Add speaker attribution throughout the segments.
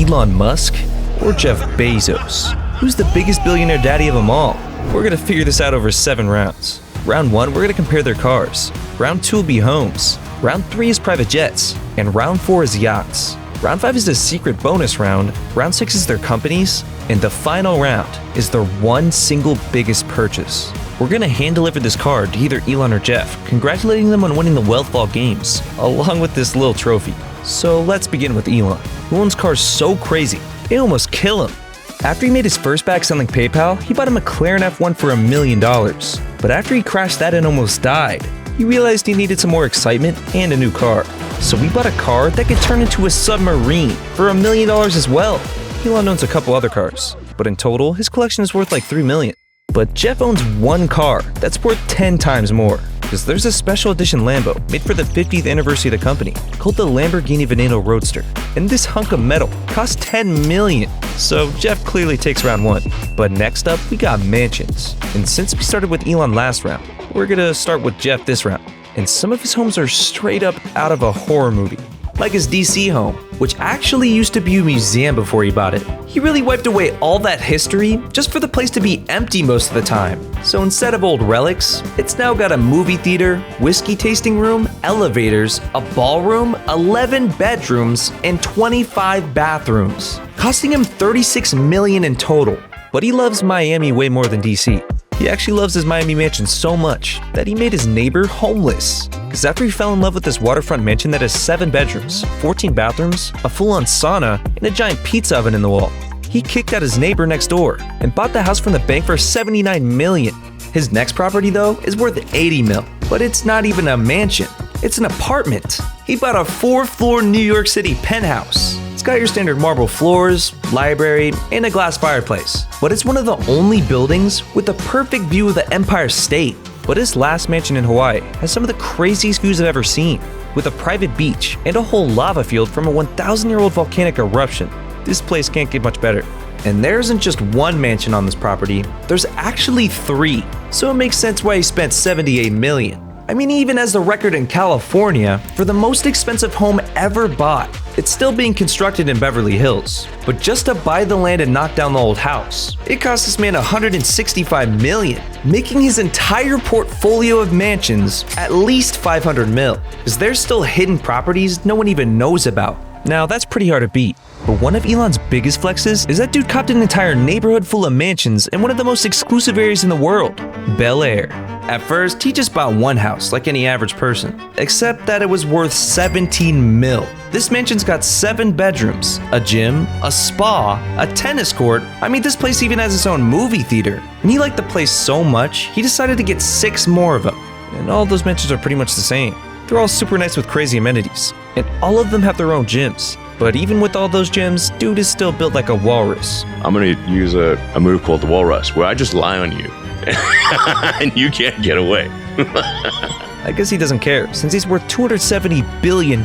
Speaker 1: Elon Musk or Jeff Bezos? Who's the biggest billionaire daddy of them all? We're gonna figure this out over 7 rounds. Round 1, we're gonna compare their cars. Round 2 will be homes. Round 3 is private jets. And round 4 is yachts. Round 5 is the secret bonus round. Round 6 is their companies. And the final round is their one single biggest purchase. We're gonna hand-deliver this card to either Elon or Jeff, congratulating them on winning the Wealth Ball games, along with this little trophy. So let's begin with Elon, who owns cars so crazy, they almost kill him. After he made his first bag selling PayPal, he bought a McLaren F1 for $1 million. But after he crashed that and almost died, he realized he needed some more excitement and a new car. So he bought a car that could turn into a submarine for $1 million as well. Elon owns a couple other cars, but in total, his collection is worth like $3 million. But Jeff owns one car that's worth 10 times more, because there's a special edition Lambo made for the 50th anniversary of the company called the Lamborghini Veneno Roadster. And this hunk of metal cost $10 million. So Jeff clearly takes round 1. But next up, we got mansions. And since we started with Elon last round, we're gonna start with Jeff this round. And some of his homes are straight up out of a horror movie. Like his DC home, which actually used to be a museum before he bought it. He really wiped away all that history just for the place to be empty most of the time. So instead of old relics, it's now got a movie theater, whiskey tasting room, elevators, a ballroom, 11 bedrooms, and 25 bathrooms, costing him $36 million in total. But he loves Miami way more than DC. He actually loves his Miami mansion so much that he made his neighbor homeless. Because after he fell in love with this waterfront mansion that has 7 bedrooms, 14 bathrooms, a full-on sauna, and a giant pizza oven in the wall, he kicked out his neighbor next door and bought the house from the bank for $79 million. His next property, though, is worth $80 million. But it's not even a mansion. It's an apartment. He bought a 4-floor New York City penthouse. It's got your standard marble floors, library, and a glass fireplace. But it's one of the only buildings with the perfect view of the Empire State. But his last mansion in Hawaii has some of the craziest views I've ever seen, with a private beach and a whole lava field from a 1,000-year-old volcanic eruption. This place can't get much better. And there isn't just one mansion on this property, there's actually 3. So it makes sense why he spent $78 million. I mean, he even has the record in California for the most expensive home ever bought. It's still being constructed in Beverly Hills. But just to buy the land and knock down the old house, it cost this man $165 million, making his entire portfolio of mansions at least $500 million. Because there's still hidden properties no one even knows about. Now, that's pretty hard to beat. But one of Elon's biggest flexes is that dude copped an entire neighborhood full of mansions in one of the most exclusive areas in the world, Bel Air. At first, he just bought one house like any average person, except that it was worth $17 million. This mansion's got 7 bedrooms, a gym, a spa, a tennis court. I mean, this place even has its own movie theater. And he liked the place so much, he decided to get 6 more of them. And all those mansions are pretty much the same. They're all super nice with crazy amenities, and all of them have their own gyms. But even with all those gyms, dude is still built like a walrus.
Speaker 2: I'm gonna use a move called the walrus, where I just lie on you, and you can't get away.
Speaker 1: I guess he doesn't care, since he's worth $270 billion.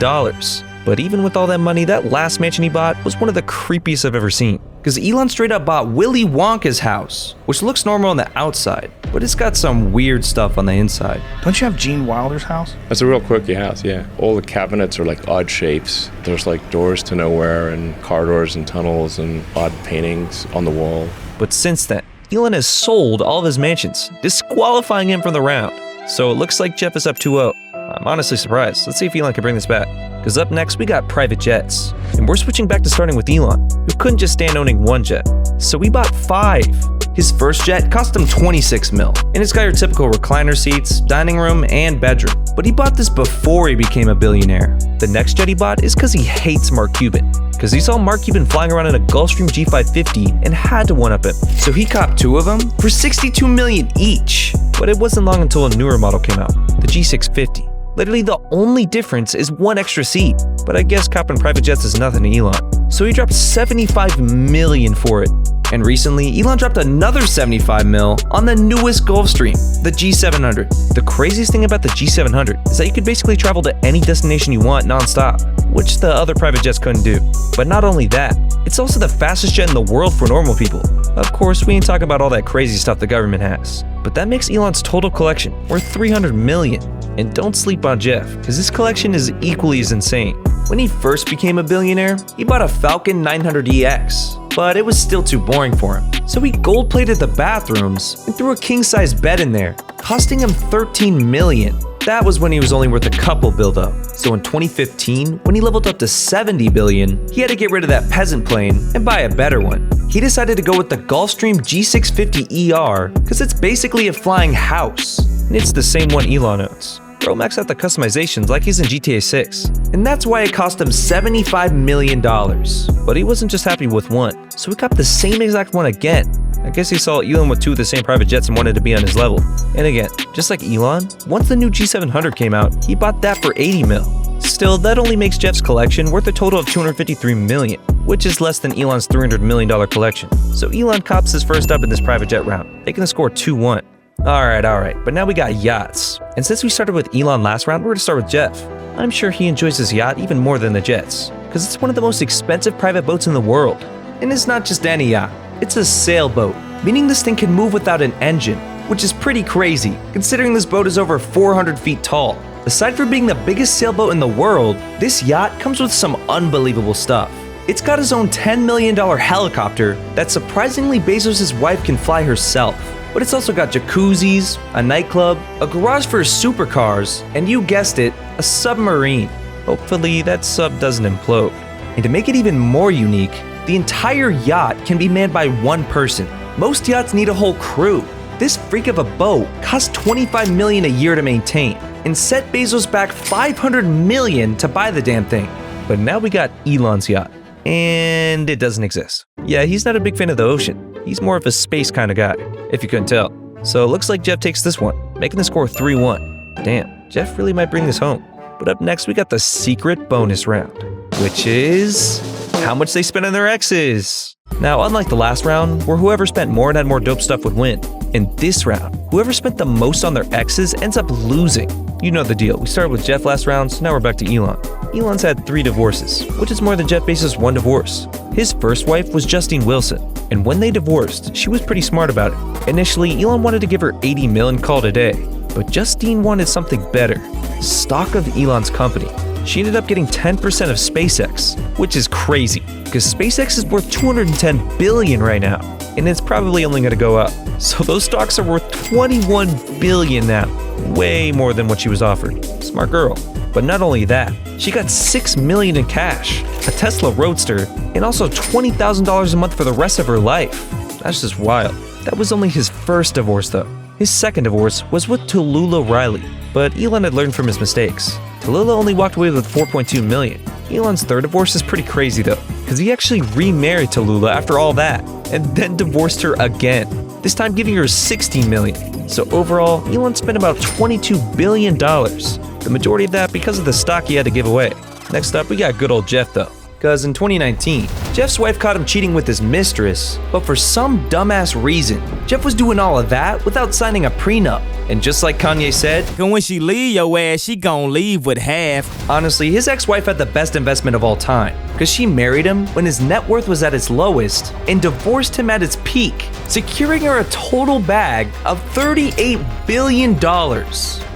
Speaker 1: But even with all that money, that last mansion he bought was one of the creepiest I've ever seen. Because Elon straight up bought Willy Wonka's house, which looks normal on the outside, but it's got some weird stuff on the inside.
Speaker 3: Don't you have Gene Wilder's house?
Speaker 2: That's a real quirky house, yeah. All the cabinets are like odd shapes. There's like doors to nowhere and corridors and tunnels and odd paintings on the wall.
Speaker 1: But since then, Elon has sold all of his mansions, disqualifying him from the round. So it looks like Jeff is up 2-0. I'm honestly surprised. Let's see if Elon can bring this back. Because up next, we got private jets. And we're switching back to starting with Elon, who couldn't just stand owning one jet. So we bought 5. His first jet cost him $26 million. And it's got your typical recliner seats, dining room, and bedroom. But he bought this before he became a billionaire. The next jet he bought is because he hates Mark Cuban. Because he saw Mark Cuban flying around in a Gulfstream G550 and had to one-up him. So he copped 2 of them for $62 million each. But it wasn't long until a newer model came out, the G650. Literally the only difference is 1 extra seat. But I guess copping private jets is nothing to Elon. So he dropped $75 million for it. And recently, Elon dropped another $75 million on the newest Gulfstream, the G700. The craziest thing about the G700 is that you could basically travel to any destination you want non-stop, which the other private jets couldn't do. But not only that, it's also the fastest jet in the world for normal people. Of course, we ain't talking about all that crazy stuff the government has. But that makes Elon's total collection worth $300 million. And don't sleep on Jeff, because his collection is equally as insane. When he first became a billionaire, he bought a Falcon 900EX, but it was still too boring for him. So he gold-plated the bathrooms and threw a king-size bed in there, costing him $13 million. That was when he was only worth a couple build-up. So in 2015, when he leveled up to $70 billion, he had to get rid of that peasant plane and buy a better one. He decided to go with the Gulfstream G650ER because it's basically a flying house. And it's the same one Elon owns. Bro maxed out the customizations like he's in GTA 6. And that's why it cost him $75 million. But he wasn't just happy with one, so he got the same exact one again. I guess he saw Elon with two of the same private jets and wanted to be on his level. And again, just like Elon, once the new G700 came out, he bought that for 80 mil. Still, that only makes Jeff's collection worth a total of $253 million, which is less than Elon's $300 million collection. So Elon cops his first up in this private jet round, taking the score 2-1. Alright, but now we got yachts. And since we started with Elon last round, we're gonna start with Jeff. I'm sure he enjoys his yacht even more than the jets, because it's one of the most expensive private boats in the world. And it's not just any yacht, it's a sailboat, meaning this thing can move without an engine, which is pretty crazy, considering this boat is over 400 feet tall. Aside from being the biggest sailboat in the world, this yacht comes with some unbelievable stuff. It's got his own $10 million helicopter that surprisingly Bezos' wife can fly herself. But it's also got jacuzzis, a nightclub, a garage for supercars, and you guessed it, a submarine. Hopefully that sub doesn't implode. And to make it even more unique, the entire yacht can be manned by one person. Most yachts need a whole crew. This freak of a boat costs $25 million a year to maintain, and set Bezos back $500 million to buy the damn thing. But now we got Elon's yacht, and it doesn't exist. Yeah, he's not a big fan of the ocean. He's more of a space kind of guy, if you couldn't tell. So it looks like Jeff takes this one, making the score 3-1. Damn, Jeff really might bring this home. But up next, we got the secret bonus round, which is how much they spent on their exes. Now, unlike the last round, where whoever spent more and had more dope stuff would win, in this round, whoever spent the most on their exes ends up losing. You know the deal. We started with Jeff last round, so now we're back to Elon. Elon's had 3 divorces, which is more than Jeff Bezos' 1 divorce. His first wife was Justine Wilson, and when they divorced, she was pretty smart about it. Initially, Elon wanted to give her $80 million and call it a day, but Justine wanted something better, stock of Elon's company. She ended up getting 10% of SpaceX, which is crazy, because SpaceX is worth $210 billion right now, and it's probably only going to go up. So those stocks are worth $21 billion now, way more than what she was offered. Smart girl. But not only that, she got $6 million in cash, a Tesla Roadster, and also $20,000 a month for the rest of her life. That's just wild. That was only his first divorce though. His second divorce was with Tallulah Riley, but Elon had learned from his mistakes. Tallulah only walked away with $4.2 million. Elon's third divorce is pretty crazy though, because he actually remarried Tallulah after all that, and then divorced her again, this time giving her $16 million. So overall, Elon spent about $22 billion. The majority of that because of the stock he had to give away. Next up, we got good old Jeff though. Because in 2019, Jeff's wife caught him cheating with his mistress, but for some dumbass reason, Jeff was doing all of that without signing a prenup. And just like Kanye said,
Speaker 4: "Cause when she leave your ass, she gon' leave with half."
Speaker 1: Honestly, his ex-wife had the best investment of all time, because she married him when his net worth was at its lowest and divorced him at its peak, securing her a total bag of $38 billion.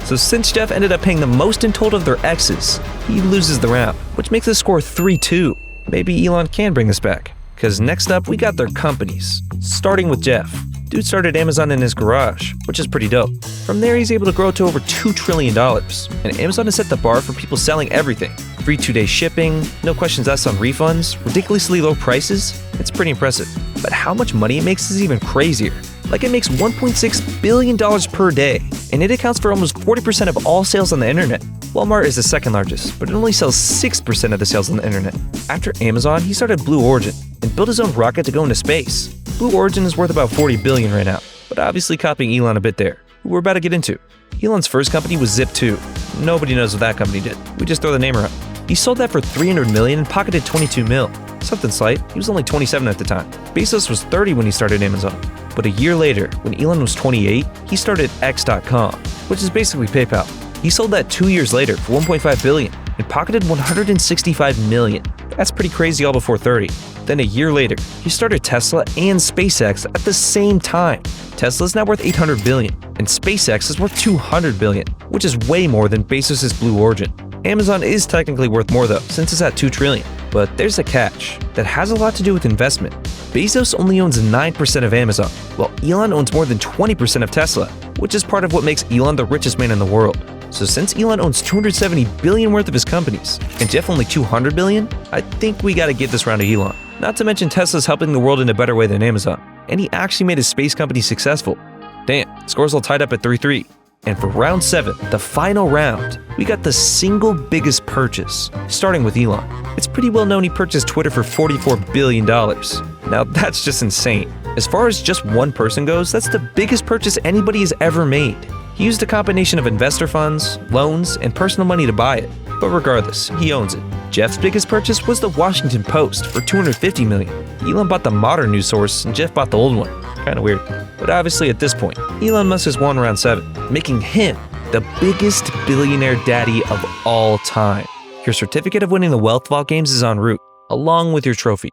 Speaker 1: So since Jeff ended up paying the most in total of their exes, he loses the round, which makes the score 3-2. Maybe Elon can bring this back, because next up we got their companies, starting with Jeff. Dude started Amazon in his garage, which is pretty dope. From there, he's able to grow to over $2 trillion, and Amazon has set the bar for people selling everything. Free 2-day shipping, no questions asked on refunds, ridiculously low prices. It's pretty impressive. But how much money it makes is even crazier. Like it makes $1.6 billion per day, and it accounts for almost 40% of all sales on the internet. Walmart is the second largest, but it only sells 6% of the sales on the internet. After Amazon, he started Blue Origin and built his own rocket to go into space. Blue Origin is worth about $40 billion right now, but obviously copying Elon a bit there, who we're about to get into. Elon's first company was Zip2. Nobody knows what that company did. We just throw the name around. He sold that for $300 million and pocketed $22 million. Something slight, he was only 27 at the time. Bezos was 30 when he started Amazon. But a year later, when Elon was 28, he started X.com, which is basically PayPal. He sold that 2 years later for $1.5 billion and pocketed $165 million. That's pretty crazy all before 30. Then a year later, he started Tesla and SpaceX at the same time. Tesla's now worth $800 billion, and SpaceX is worth $200 billion, which is way more than Bezos' Blue Origin. Amazon is technically worth more though, since it's at $2 trillion. But there's a catch that has a lot to do with investment. Bezos only owns 9% of Amazon, while Elon owns more than 20% of Tesla, which is part of what makes Elon the richest man in the world. So since Elon owns $270 billion worth of his companies, and Jeff only $200 billion, I think we gotta give this round to Elon. Not to mention Tesla's helping the world in a better way than Amazon, and he actually made his space company successful. Damn, scores all tied up at 3-3. And for round 7, the final round, we got the single biggest purchase, starting with Elon. It's pretty well known he purchased Twitter for $44 billion. Now that's just insane. As far as just one person goes, that's the biggest purchase anybody has ever made. He used a combination of investor funds, loans, and personal money to buy it. But regardless, he owns it. Jeff's biggest purchase was the Washington Post for $250 million. Elon bought the modern news source and Jeff bought the old one. Kinda weird. But obviously at this point, Elon Musk has won round 7, making him the biggest billionaire daddy of all time. Your certificate of winning the Wealth Vault games is en route, along with your trophy.